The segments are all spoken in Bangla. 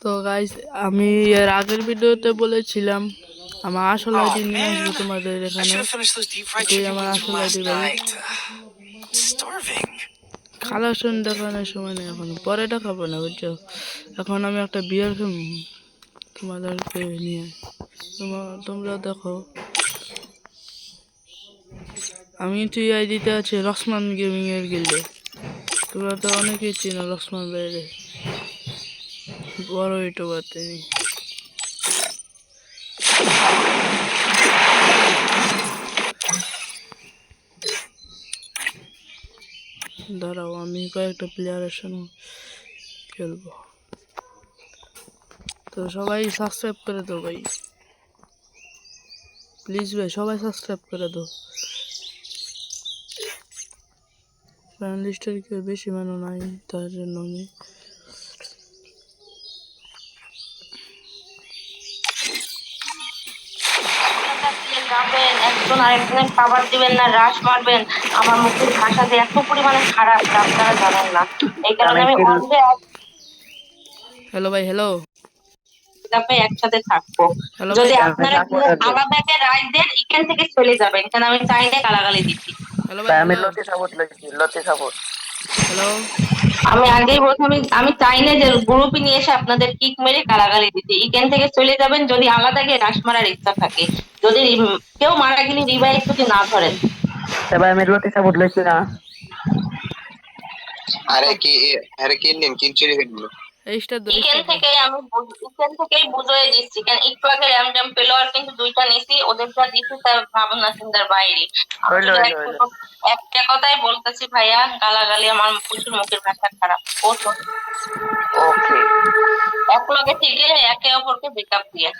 তো গাইস, আমি এর আগের ভিডিওতে বলেছিলাম আমার আসল আইডি নিয়ে আসবো তোমাদের এখানে। এটাই আমার আসল আইডি ভাই। খালা শুন দেখানোর সময় নেই, এখন পরে দেখাবো না বুঝছো। এখন আমি একটা বিয়ার তোমাদেরকে নিয়ে, তোমরা দেখো। আমি তুই আইডিতে আছে লক্ষ্মণ গেমিং এর গিল্ডে। তোমরা তো অনেকেই চিনো লক্ষ্মণ ভাইরে, বড় ইউটিউবার তিনি। দাঁড়াও, আমি কয়েকটা প্লেয়ারের সঙ্গে খেলবো। তো সবাই সাবস্ক্রাইব করে দাও ভাই, প্লিজ ভাই, সবাই সাবস্ক্রাইব করে দাও। ফ্রেন্ড লিস্টের কেউ বেশি মানুষ নাই, তার জন্য আমি যাবেন একজন আরেকজনের খাবার দিবেন না, রাশ মারবেন। আমার মুখের ভাষা যে এত পরিমাণে খারাপ তা আপনারা জানেন না। এই কারণে আমি হ্যালো ভাই, হ্যালো একসাথে থাকবো। হ্যালো ভাই, যদি আপনারা আলাদা একটা রায় দেন, এখান থেকে চলে যাবেন, কারণ আমি চাই না গালাগালি দিচ্ছি। হ্যালো ভাই, আমি হ্যালো লতি সাপোর্ট লাগছি, লতি সাপোর্ট। হ্যালো। আমি আগেই বলছি, আমি চাই না যে গ্রুপে নিয়ে এসে আপনাদের কিক মেরে গালাগালি দিতে। এখান থেকে চলে যাবেন যদি আলাদা গিয়ে রাশ মারার ইচ্ছা থাকে। যদি কেউ মারা গেলে রিভাইভ যদি না ধরেন। তবে আমি লতি সাপোর্ট লাগছি না। আরে কি নেন কিনচুরি হইলো এইটা এখান থেকেই বুঝিয়ে দিচ্ছি, কারণ একটু আগে র্যাম পেলো আর কিন্তু দুইটা নিছি, ওদের যা দিচ্ছি তার ভাবনা চিন্তার বাইরে। আমি হইলো শুধু হইলো হইলো। একটা কথাই বলতেছি ভাইয়া, গালাগালি আমার প্রচুর মুখের ভাষা খারাপ। ওকে, এক লগে থেকে একে অপরকে ব্রেকআপ দিয়ে।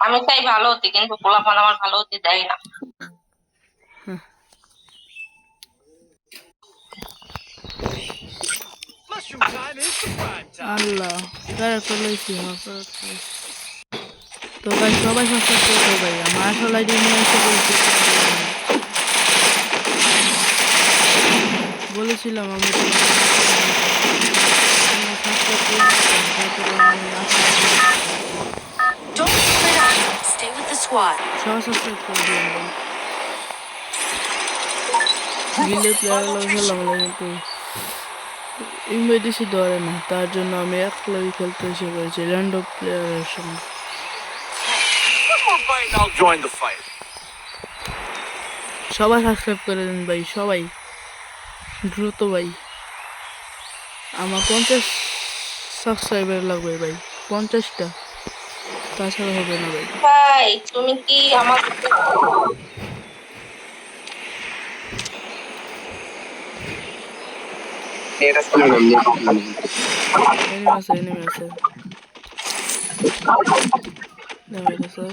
আমি চাই ভালো হতে, কিন্তু পোলাপান আমার ভালো হতে দেয় না। আল্লাহ, তো ভাই সবাই সাবস্ক্রাইব করে দাও ভাই, আমার আসল আইডি নিয়ে এসে বলেছিলাম আমি সবাই সাবস্ক্রাইব করে দিন ভাই। গিল্ডের প্লেয়ার খেললাম কিন্তু ইনভাইটেশন ধরে না, তার জন্য আমি একলাই খেলতে এসে করেছি র্যান্ডম প্লেয়ারের সঙ্গে। সবাই সাবস্ক্রাইব করে দিন ভাই, সবাই দ্রুত ভাই। আমার 50 সাবস্ক্রাইবার লাগবে ভাই, 50টা, তাছাড়া হবে না ভাই। ভাই তুমি কি আমার এনিমি আছে, এনিমি আছে, ড্যামেজ আছে।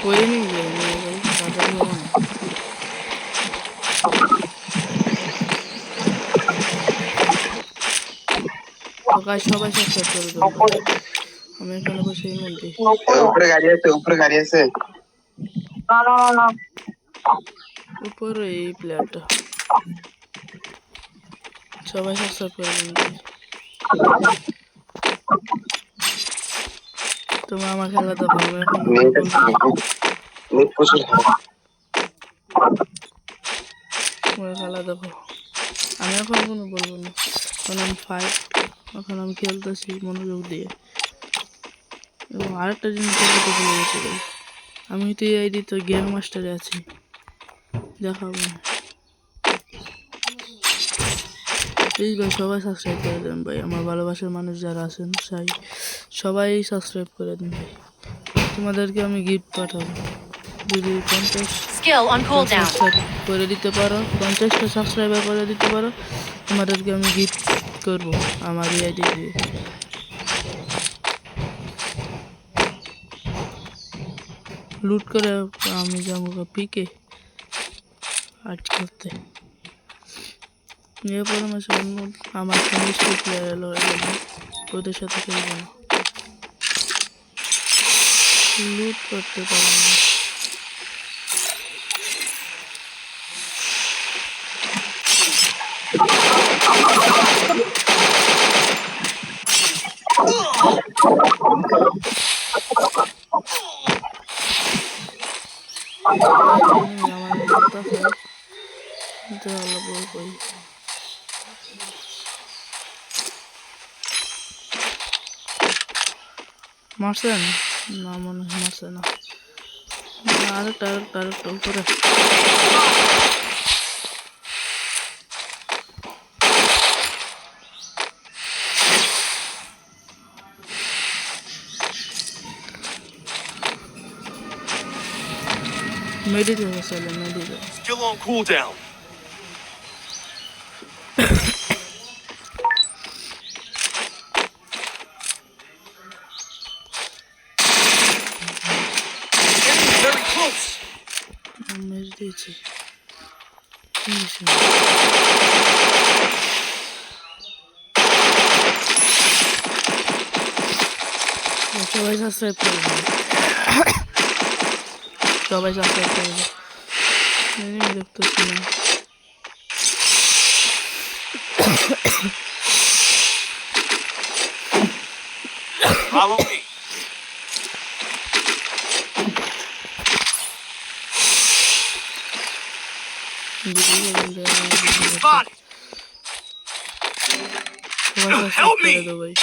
ওই এনিমি ভাই, তাড়াতাড়ি হবে না। তো গাইস, সবাই সাবস্ক্রাইব করে দেন ভাই। আমি এখানে বসে মন্দি উপরে গাড়ি আছে না উপরে এই প্লেয়ারটা। সবাই সাবস্ক্রাইব করে দেন ভাই। তুমি আমার খেলা দেখো, আমি এখন খেলা দেখো। আমি এখন কোনো বলবো না, এখন আমি ফাইট, এখন আমি খেলতেছি মনোযোগ দিয়ে। এবং আরেকটা জিনিস বলতে ভুলে গেছি ভাই, আমি তো এই আইডি তো গেম মাস্টারে আছি, দেখাবো না। প্লিজ ভাই সবাই সাবস্ক্রাইব করে দেন ভাই, আমার ভালোবাসার মানুষ যারা আছেন চাই সবাই সাবস্ক্রাইব করে দেন ভাই। তোমাদেরকে আমি গিফট পাঠাবো যদি 50 সাবস্ক্রাইব করে দিতে পারো, 50টা সাবস্ক্রাইবার করে দিতে পারো, তোমাদেরকে আমি গিফট করবো আমার এই আইডি দিয়ে। লুট করে আমি যাবো পিকে আর্ট করতে। এরপরে আমার কেমিস্ট্রি প্লেয়ার এলো, ওদের সাথে খেলবো না। লুট করতে পারলাম না। enemy আমার মারতাছে কিন্তু আল্লাহ বল কই মারছেন না মনে হয় মারছে না আরেকটা উপরে মেডিতে গেছে মেডিতে Still on cooldown. Enemy very close. মেরে দিয়েছি সবাই সাবস্ক্রাইব করে সবাই সাবস্ক্রাইব করে দেখতেছি না Follow me. Spotted. Help me! ভাই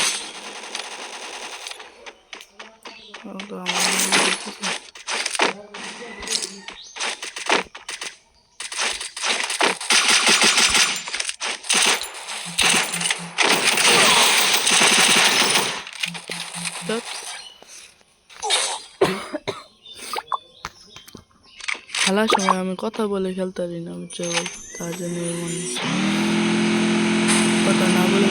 খেলার সময় আমি কথা বলে খেলতে পারি না বুঝছো ভাই তার জন্য মনে কথা না বলে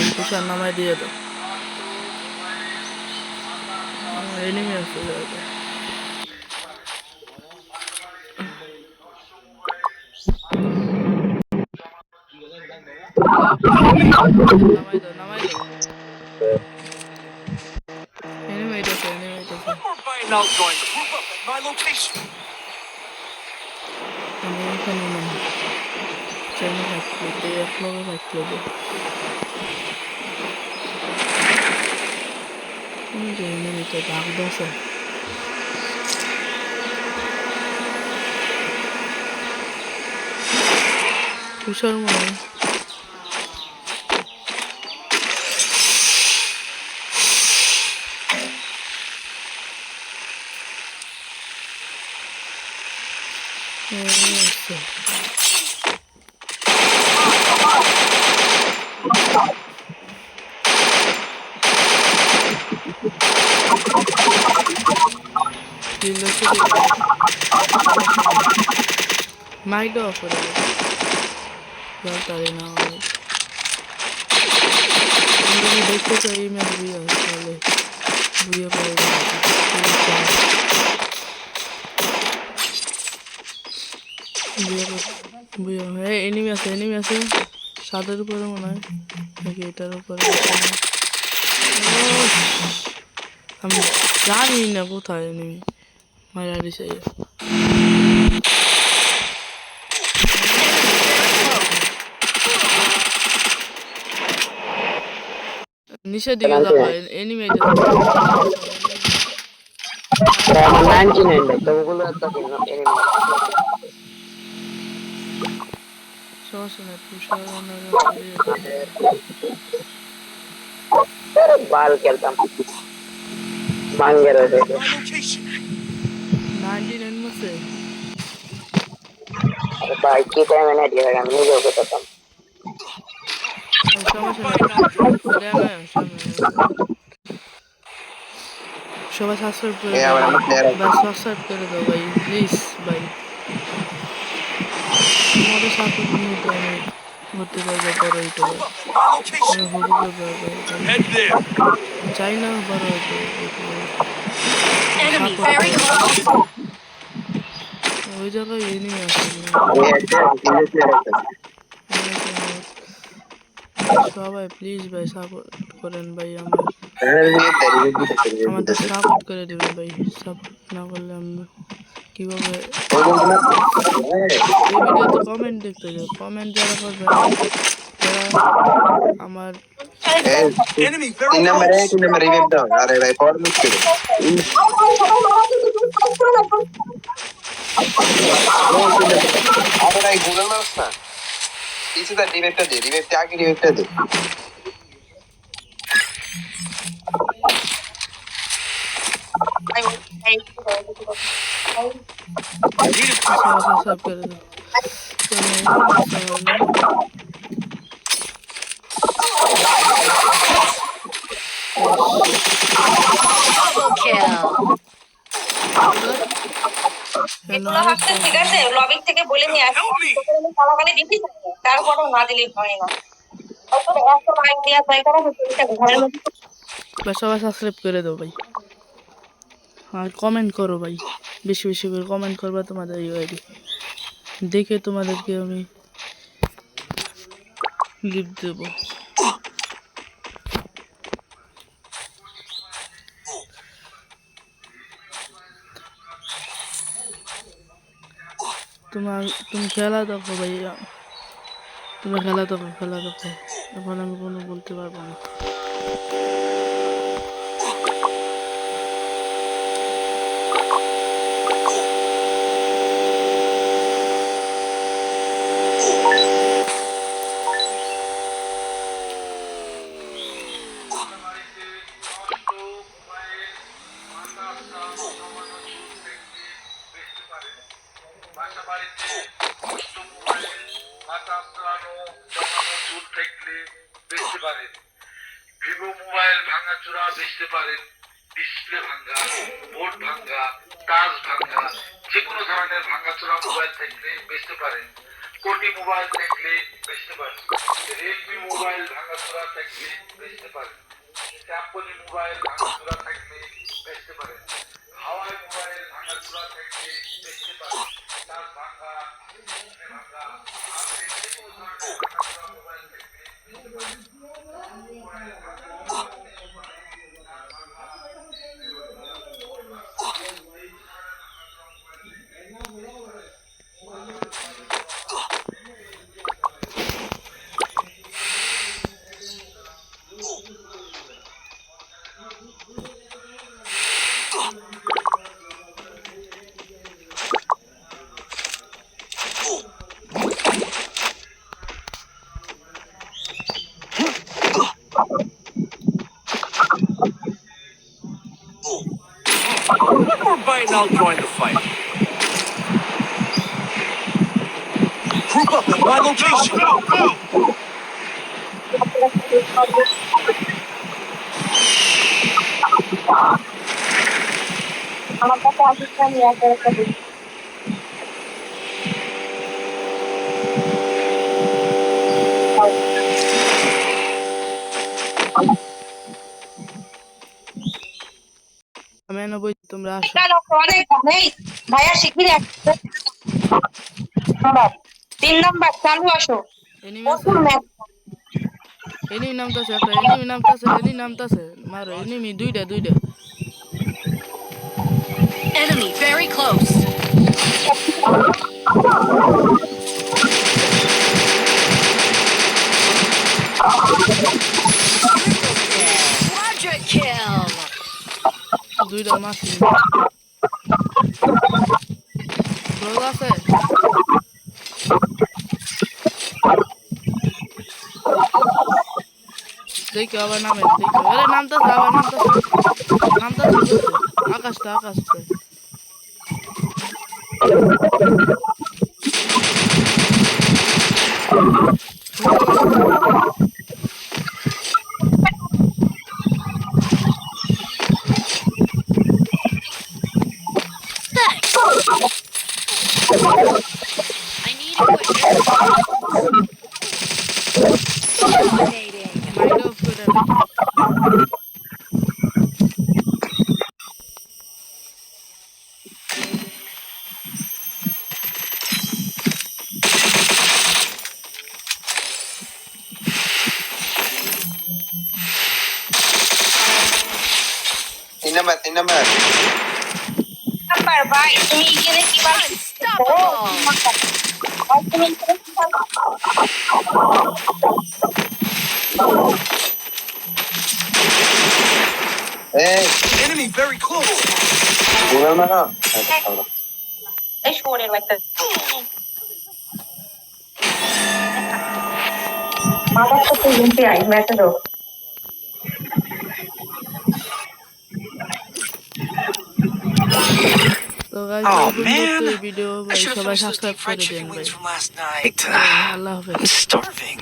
তুষার নামাই দিয়ে দাও এনিমি আছে নামাই দাও এনিমি আইতাছে Find out going. Group up at my location. আমি এখানে নেই চাইলে থাকতে এক লগে থাকতে হবে যে এনিমিতে দাগ আছে তুষার মনে আছে মাইকটা অফ করে তাড়াতাড়ি না হলে আমি দেখতে চাই ম্যাচ বুঝে তাহলে বুঝে পড়ে বুঝে এনিমি আছে সাদের উপরে মনে হয় নাকি এটার উপরে আমি জানি না কোথায় এনিমি মারা দিছে নিচের দিকে যাবো এনিমি আমার 99 দেখ তো ওগুলো একটা কিনো এনিমি সমস্যা নেই তুষার বাল খেলতাম মাঙ্গের হয়ে My location. 99 মধ্যে আরে ভাই কি টাইমে না দিয়ে আমি নিজেও করতাম সবাই সাবস্ক্রাইব করে এ আবার আমার প্লেয়ার আছে সাবস্ক্রাইব করে দাও ভাই প্লিজ ভাই তোমাদের সাপোর্ট নিয়ে তো আমি হইতে পারবে, বড় হইতে Group পারবে। up at my location. আমি হুবুকে পারবে, Head there. চাই না বড় হইতে হইতে পারবে। Enemy সাপোর্ট very করে close. ওই জায়গায় এনিমি আছে না, এই একটা তিনটে প্লেয়ার আছে এনিমি সবাই প্লিজ ভাই সাপোর্ট করেন ভাই, আমাদের সাপোর্ট করে দেবেন ভাই। সাপোর্ট না করলে আমরা কিভাবে এই ভিডিওতে কমেন্ট দেখতে যাই, কমেন্ট যারা করবেন তারা আমার Enemy very তিন নম্বরে close. তিন নম্বর রিভাইভ দাও আরে ভাই পাওয়ার মুশকিল আরে ভাই গুগল মারছ না কিছু তার রিভাইভটা আগে রিভাইভটা দে সাবস্ক্রাইব করে দেবো। Double kill. এগুলো হচ্ছে ঠিক আছে, লবি থেকে বলে নিয়ে আসি। গালাগালি দিবি তারপরে না দিলে হয় না। তারপরে একটা লাইক দেওয়া ট্রাই করা হচ্ছে এটা ঘরের মধ্যে। সবাই সাবস্ক্রাইব করে দাও ভাই, আর কমেন্ট করো ভাই, বেশি বেশি করে কমেন্ট করবা তোমাদের ইউআইডি দেখে তোমাদেরকে আমি গিফট দেবো। তুমি খেলা দেখো ভাইয়া, তুমি খেলা দেখো এখন আমি কোনো বলতে পারবো না। বাসাবাড়িতে নষ্ট মোবাইল, মাথা চালানো, জমানো চুল থাকলে বেচতে পারেন। ভিভো মোবাইল ভাঙাচোরা বেচতে পারেন। ডিসপ্লে ভাঙা, বোর্ড ভাঙা, টাচ ভাঙা, যে কোনো ধরনের ভাঙাচোরা মোবাইল থাকলে বেচতে পারেন। কোটি মোবাইল থাকলে বেচতে পারেন। রেডমি মোবাইল ভাঙাচোরা থাকলে বেচতে পারেন। স্যামসং মোবাইল ভাঙাচোরা থাকলে বেচতে পারেন। হাওয়াই মোবাইল ভাঙাচোরা থাকলে বেচতে পারেন। টাচ ভাঙা, ডিসপ্লে ভাঙা, আপনি যে কোনো ধরনের ভাঙাচোরা মোবাইল থাকলে বেচতে পারেন। মোবাইল ভাঙা More bite and I'll join the fight. Group up at my location. আমার কাছে আসিস না, নিয়ে আসে একটা দিন। আমি বই, তোমরা আসো। অনেক নেই ভাইয়া, শিখিয়ে 3 নম্বর চালু আসো। এনিমি আছে, এনিমি নামতাছে, একটা এনিমি নামতাছে, মারো এনিমি, দুইটা Enemy very close. Quadra kill. দুইটা মারছি। রোজ আছে, দেখো আবার নামে, দেখো আরে নামতাছে, আবার নামতাছে আকাশটা Thanks. I need equipment. Number number ভাই তুমি এখানে কি বার Unstoppable. এই Enemy very close. গোলাল মারা এই শোনের একটা মাদার সাথে ইনতে আই মেসেজ ও তো গাইস Oh, এই পর্যন্ত man. এই ভিডিও I ভাই should have সবাই finished those সাবস্ক্রাইব deep করে fried দেন chicken ভাই wings from last night. আল্লাহ হাফেজ I'm starving.